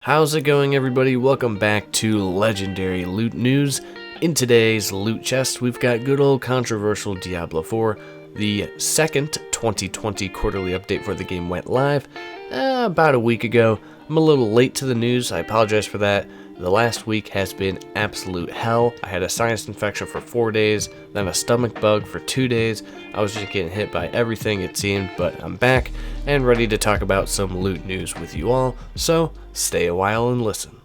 How's it going, everybody? Welcome back to Legendary Loot News. In today's loot chest, we've got good old controversial Diablo 4. The second 2020 quarterly update for the game went live about a week ago. I'm a little late to the news. I apologize for that. The last week has been absolute hell. I had a sinus infection for 4 days, then a stomach bug for 2 days. I was just getting hit by everything, it seemed, but I'm back and ready to talk about some loot news with you all, so stay a while and listen.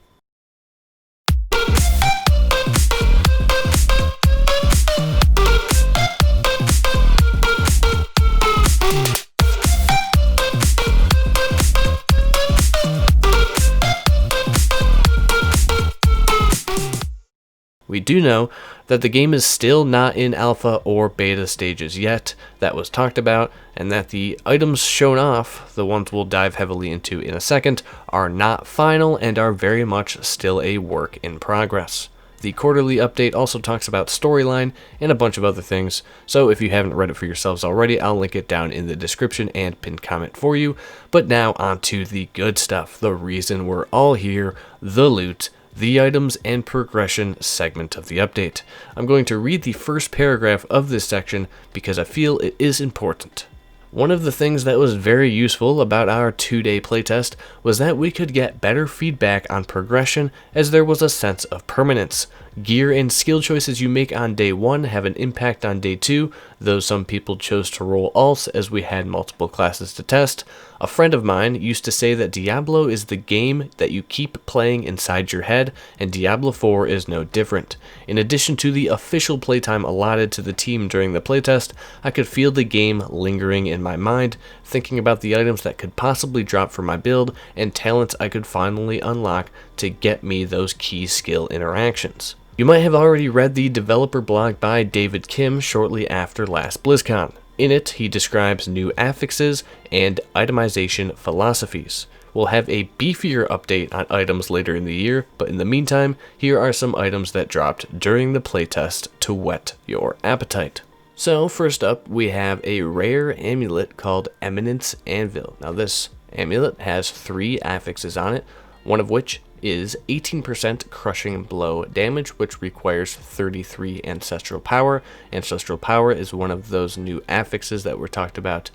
We do know that the game is still not in alpha or beta stages yet. That was talked about, and that the items shown off, the ones we'll dive heavily into in a second, are not final and are very much still a work in progress. The quarterly update also talks about storyline and a bunch of other things, so if you haven't read it for yourselves already, I'll link it down in the description and pinned comment for you. But now on to the good stuff, the reason we're all here, the loot, the items and progression segment of the update. I'm going to read the first paragraph of this section because I feel it is important. One of the things that was very useful about our 2-day playtest was that we could get better feedback on progression, as there was a sense of permanence. Gear and skill choices you make on day 1 have an impact on day 2, though some people chose to roll alts as we had multiple classes to test. A friend of mine used to say that Diablo is the game that you keep playing inside your head, and Diablo 4 is no different. In addition to the official playtime allotted to the team during the playtest, I could feel the game lingering in my mind, thinking about the items that could possibly drop for my build and talents I could finally unlock to get me those key skill interactions. You might have already read the developer blog by David Kim shortly after last BlizzCon. In it, he describes new affixes and itemization philosophies. We'll have a beefier update on items later in the year, but in the meantime, here are some items that dropped during the playtest to whet your appetite. So first up, we have a rare amulet called Eminence Anvil. Now this amulet has 3 affixes on it, one of which is 18% crushing blow damage, which requires 33 ancestral power. Ancestral power is one of those new affixes that were talked about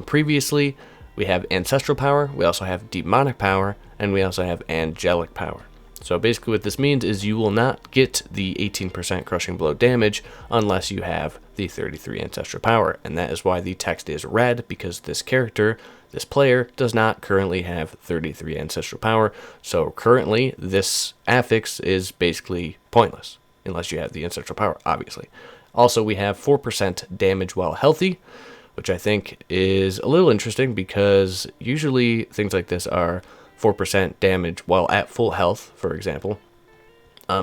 previously. We have ancestral power, we also have demonic power, and we also have angelic power. So basically what this means is you will not get the 18% crushing blow damage unless you have the 33 ancestral power, and that is why the text is red, because this player does not currently have 33 ancestral power, so currently this affix is basically pointless, unless you have the ancestral power, obviously. Also, we have 4% damage while healthy, which I think is a little interesting, because usually things like this are 4% damage while at full health, for example.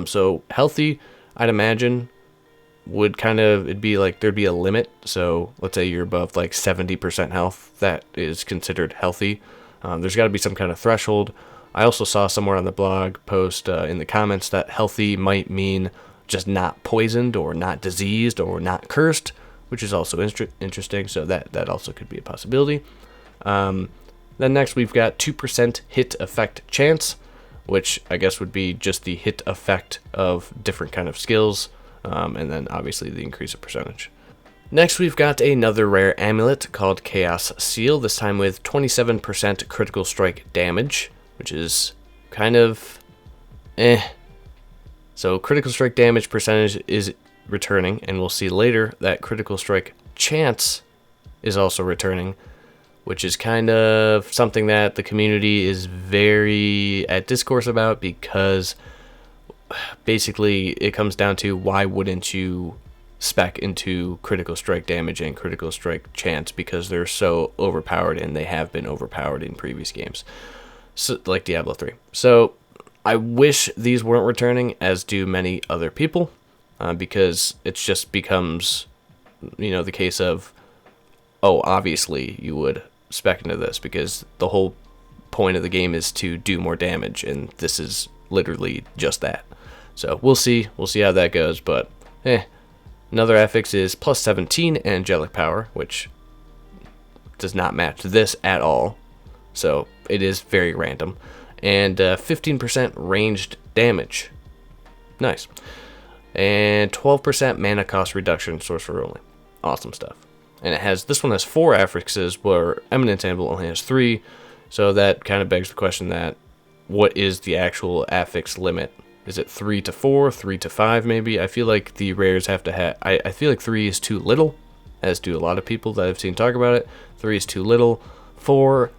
So healthy, I'd imagine, would it'd be like there'd be a limit. So let's say you're above like 70% health, that is considered healthy. There's got to be some kind of threshold. I also saw somewhere on the blog post in the comments that healthy might mean just not poisoned or not diseased or not cursed, which is also interesting. So that also could be a possibility. Then next we've got 2% hit effect chance, which I guess would be just the hit effect of different kind of skills, and then obviously the increase of percentage. Next we've got another rare amulet called Chaos Seal, this time with 27% critical strike damage, which is kind of So critical strike damage percentage is returning, and we'll see later that critical strike chance is also returning, which is kind of something that the community is very at discourse about, because basically it comes down to why wouldn't you spec into critical strike damage and critical strike chance, because they're so overpowered, and they have been overpowered in previous games, so, like Diablo 3. So I wish these weren't returning, as do many other people, because it just becomes, the case of, oh, obviously you would spec into this because the whole point of the game is to do more damage, and this is literally just that. So we'll see how that goes, but another affix is plus 17 angelic power, which does not match this at all, so it is very random. and 15% ranged damage. Nice. And 12% mana cost reduction, sorcerer only. Awesome stuff. And this one has 4 affixes, where Eminent Anvil only has 3. So that kind of begs the question that, what is the actual affix limit? Is it 3 to 4, 3 to 5 maybe? I feel like the rares have to have, I feel like 3 is too little, as do a lot of people that I've seen talk about it. 3 is too little. 4,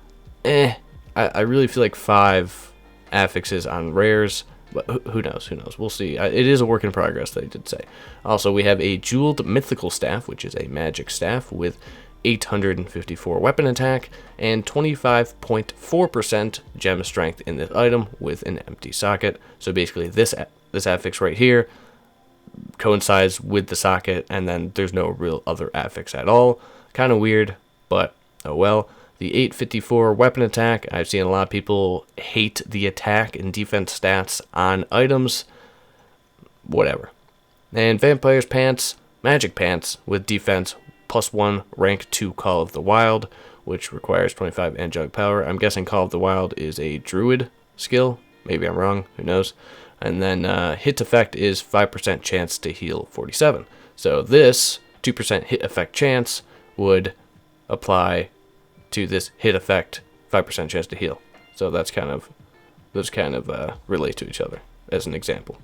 I really feel like 5 affixes on rares, but who knows, we'll see. It is a work in progress, they did say. Also, we have a Jeweled Mythical Staff, which is a magic staff with 854 weapon attack and 25.4% gem strength in this item with an empty socket. So basically this affix right here coincides with the socket, and then there's no real other affix at all. Kind of weird, but oh well. The 854 weapon attack, I've seen a lot of people hate the attack and defense stats on items. Whatever. And Vampire's Pants, Magic Pants with defense +1, rank 2 Call of the Wild, which requires 25 angelic power. I'm guessing Call of the Wild is a druid skill. Maybe I'm wrong, who knows. And then hit effect is 5% chance to heal 47. So this 2% hit effect chance would apply to this hit effect 5% chance to heal. So those kind of relate to each other as an example.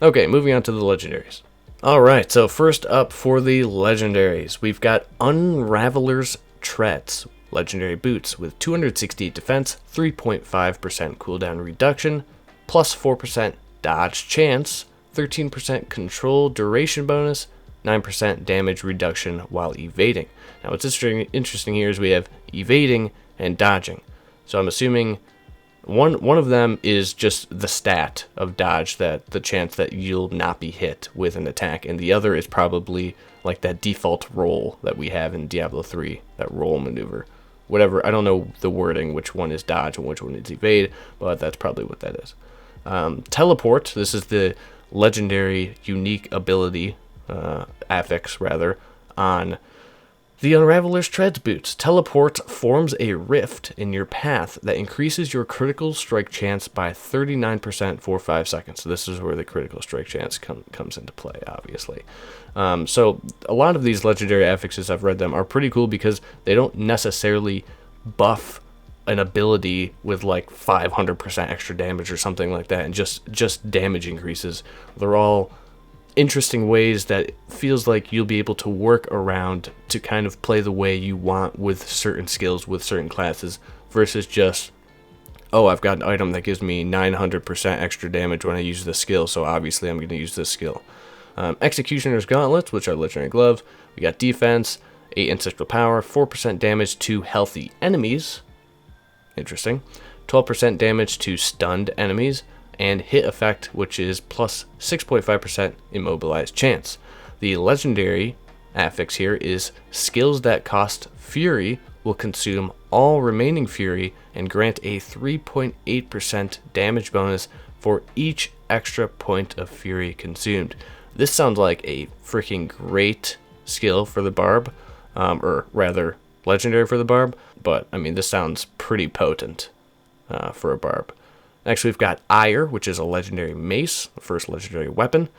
Okay, moving on to the legendaries. Alright, so first up for the legendaries, we've got Unraveler's Treads, legendary boots with 268 defense, 3.5% cooldown reduction, plus 4% dodge chance, 13% control duration bonus, 9% damage reduction while evading. Now what's interesting here is we have evading and dodging. So I'm assuming one of them is just the stat of dodge, that the chance that you'll not be hit with an attack, and the other is probably like that default roll that we have in Diablo 3, that roll maneuver. Whatever, I don't know the wording, which one is dodge and which one is evade, but that's probably what that is. Teleport, this is the legendary unique ability, affix rather, on the Unraveler's Treads boots. Teleport forms a rift in your path that increases your critical strike chance by 39% for 5 seconds. So this is where the critical strike chance comes into play, obviously. So a lot of these legendary affixes, I've read them, are pretty cool because they don't necessarily buff an ability with like 500% extra damage or something like that, and just damage increases. They're all interesting ways that feels like you'll be able to work around to kind of play the way you want with certain skills, with certain classes, versus just, oh, I've got an item that gives me 900% extra damage when I use this skill, so obviously I'm going to use this skill. Executioner's Gauntlets, which are legendary gloves. We got defense, 8 ancestral power, 4% damage to healthy enemies. Interesting. 12% damage to stunned enemies, and hit effect, which is plus 6.5% immobilized chance. The legendary affix here is skills that cost fury will consume all remaining fury and grant a 3.8% damage bonus for each extra point of fury consumed. This sounds like a freaking great skill for the barb, or rather legendary for the barb, but I mean this sounds pretty potent for a barb. Next, we've got Ire, which is a legendary mace, the first legendary weapon,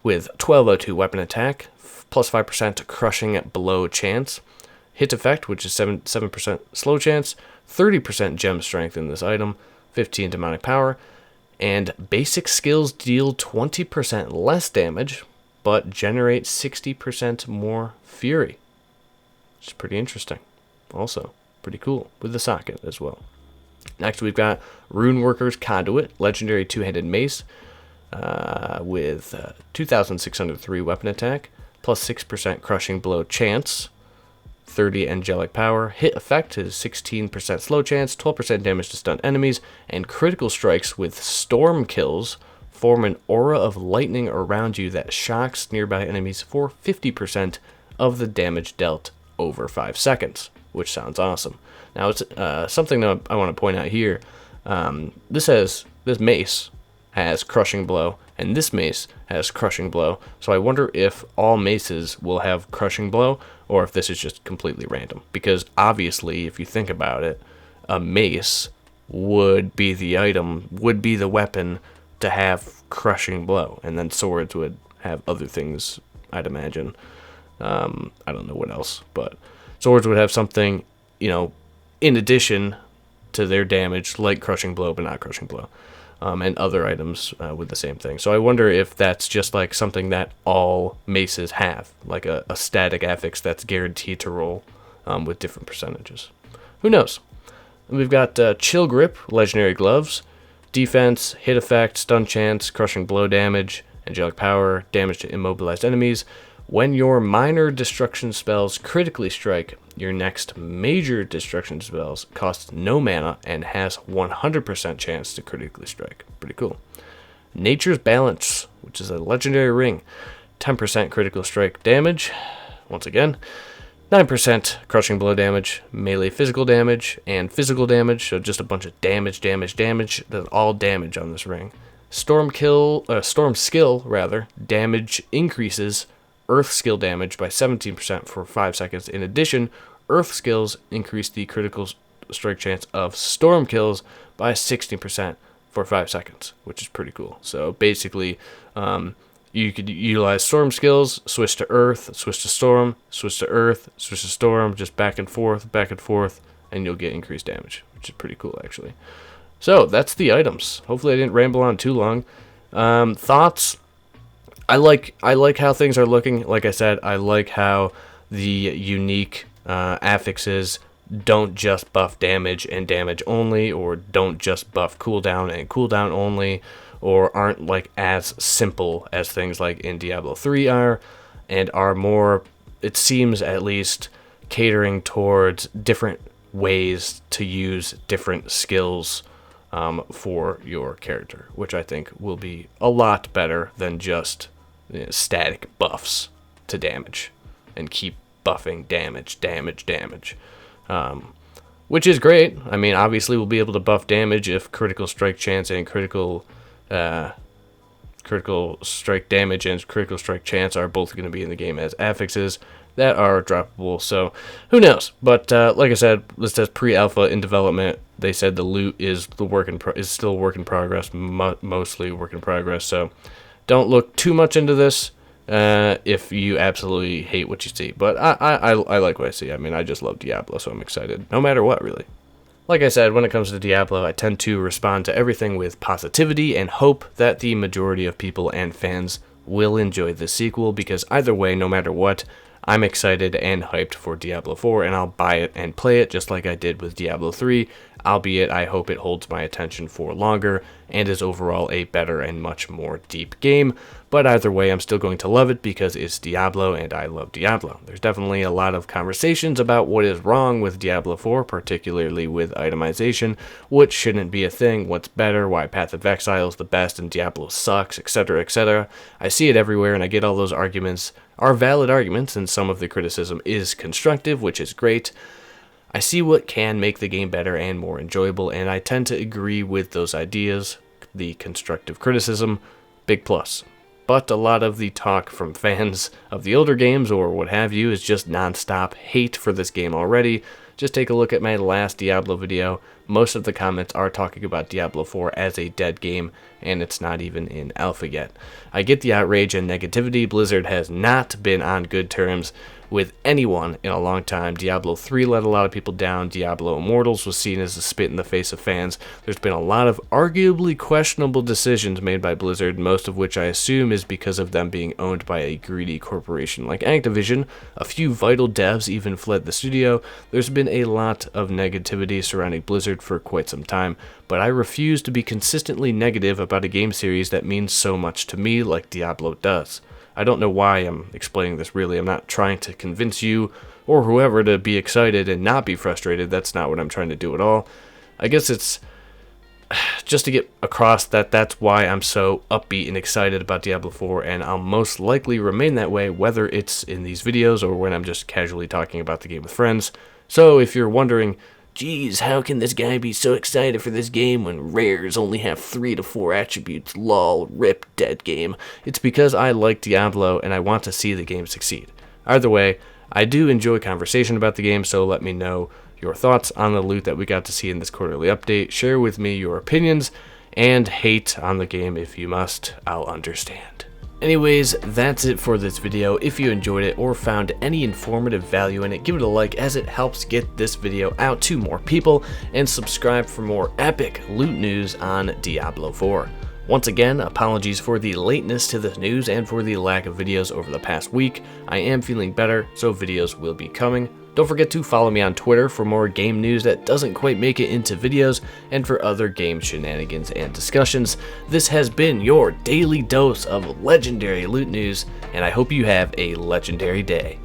with 1202 weapon attack, plus 5% crushing blow chance, hit effect, which is 7% slow chance, 30% gem strength in this item, 15 demonic power, and basic skills deal 20% less damage, but generate 60% more fury, which is pretty interesting. Also, pretty cool, with the socket as well. Next, we've got Runeworker's Conduit, legendary two-handed mace with 2,603 weapon attack, plus 6% crushing blow chance, 30 angelic power. Hit effect is 16% slow chance, 12% damage to stunned enemies, and critical strikes with storm kills form an aura of lightning around you that shocks nearby enemies for 50% of the damage dealt over 5 seconds, which sounds awesome. Now, it's something that I want to point out here. This mace has crushing blow, and this mace has crushing blow. So I wonder if all maces will have crushing blow, or if this is just completely random. Because obviously, if you think about it, a mace would be the item, would be the weapon to have crushing blow, and then swords would have other things, I'd imagine. I don't know what else, but swords would have something, in addition to their damage, like crushing blow, but not crushing blow, and other items with the same thing. So I wonder if that's just like something that all maces have, like a static affix that's guaranteed to roll with different percentages. Who knows? We've got Chill Grip, Legendary Gloves, defense, hit effect, stun chance, crushing blow damage, angelic power, damage to immobilized enemies. When your minor destruction spells critically strike, your next major destruction spells costs no mana and has 100% chance to critically strike. Pretty cool. Nature's Balance, which is a legendary ring, 10% critical strike damage. Once again, 9% crushing blow damage, melee physical damage, and physical damage, so just a bunch of damage. That's all damage on this ring. Storm skill, damage increases earth skill damage by 17% for 5 seconds. In addition, earth skills increase the critical strike chance of storm kills by 16% for 5 seconds, which is pretty cool. So basically, you could utilize storm skills, switch to earth, switch to storm, switch to earth, switch to storm, just back and forth, and you'll get increased damage, which is pretty cool, actually. So that's the items. Hopefully I didn't ramble on too long. Thoughts? I like how things are looking. Like I said, I like how the unique affixes don't just buff damage and damage only, or don't just buff cooldown and cooldown only, or aren't like as simple as things like in Diablo 3 are, and are more, it seems at least, catering towards different ways to use different skills for your character, which I think will be a lot better than just static buffs to damage and keep buffing damage, which is great. I mean, obviously we'll be able to buff damage if critical strike chance and critical strike damage and critical strike chance are both going to be in the game as affixes that are droppable. So who knows? But like I said, this says pre-alpha in development. They said the loot is still a work in progress, mostly work in progress. So don't look too much into this if you absolutely hate what you see. But I like what I see. I mean, I just love Diablo, so I'm excited no matter what, really. Like I said, when it comes to Diablo, I tend to respond to everything with positivity and hope that the majority of people and fans will enjoy the sequel, because either way, no matter what, I'm excited and hyped for Diablo 4, and I'll buy it and play it just like I did with Diablo 3, albeit I hope it holds my attention for longer and is overall a better and much more deep game. But either way, I'm still going to love it because it's Diablo and I love Diablo. There's definitely a lot of conversations about what is wrong with Diablo 4, particularly with itemization, which shouldn't be a thing, what's better, why Path of Exile is the best and Diablo sucks, etc., etc. I see it everywhere and I get all those arguments are valid arguments, and some of the criticism is constructive, which is great. I see what can make the game better and more enjoyable, and I tend to agree with those ideas. The constructive criticism, big plus. But a lot of the talk from fans of the older games or what have you is just non-stop hate for this game already. Just take a look at my last Diablo video. Most of the comments are talking about Diablo 4 as a dead game, and it's not even in alpha yet. I get the outrage and negativity. Blizzard has not been on good terms with anyone in a long time. Diablo 3 let a lot of people down. Diablo Immortals was seen as a spit in the face of fans. There's been a lot of arguably questionable decisions made by Blizzard, most of which I assume is because of them being owned by a greedy corporation like Activision. A few vital devs even fled the studio. There's been a lot of negativity surrounding Blizzard for quite some time, but I refuse to be consistently negative about a game series that means so much to me like Diablo does. I don't know why I'm explaining this really. I'm not trying to convince you or whoever to be excited and not be frustrated. That's not what I'm trying to do at all. I guess it's just to get across that that's why I'm so upbeat and excited about Diablo 4, and I'll most likely remain that way whether it's in these videos or when I'm just casually talking about the game with friends. So if you're wondering, geez, how can this guy be so excited for this game when rares only have 3 to 4 attributes? Lol, rip, dead game. It's because I like Diablo and I want to see the game succeed. Either way, I do enjoy conversation about the game, so let me know your thoughts on the loot that we got to see in this quarterly update. Share with me your opinions and hate on the game if you must. I'll understand. Anyways, that's it for this video. If you enjoyed it or found any informative value in it, give it a like as it helps get this video out to more people, and subscribe for more epic loot news on Diablo 4. Once again, apologies for the lateness to this news and for the lack of videos over the past week. I am feeling better, so videos will be coming. Don't forget to follow me on Twitter for more game news that doesn't quite make it into videos, and for other game shenanigans and discussions. This has been your daily dose of legendary loot news, and I hope you have a legendary day.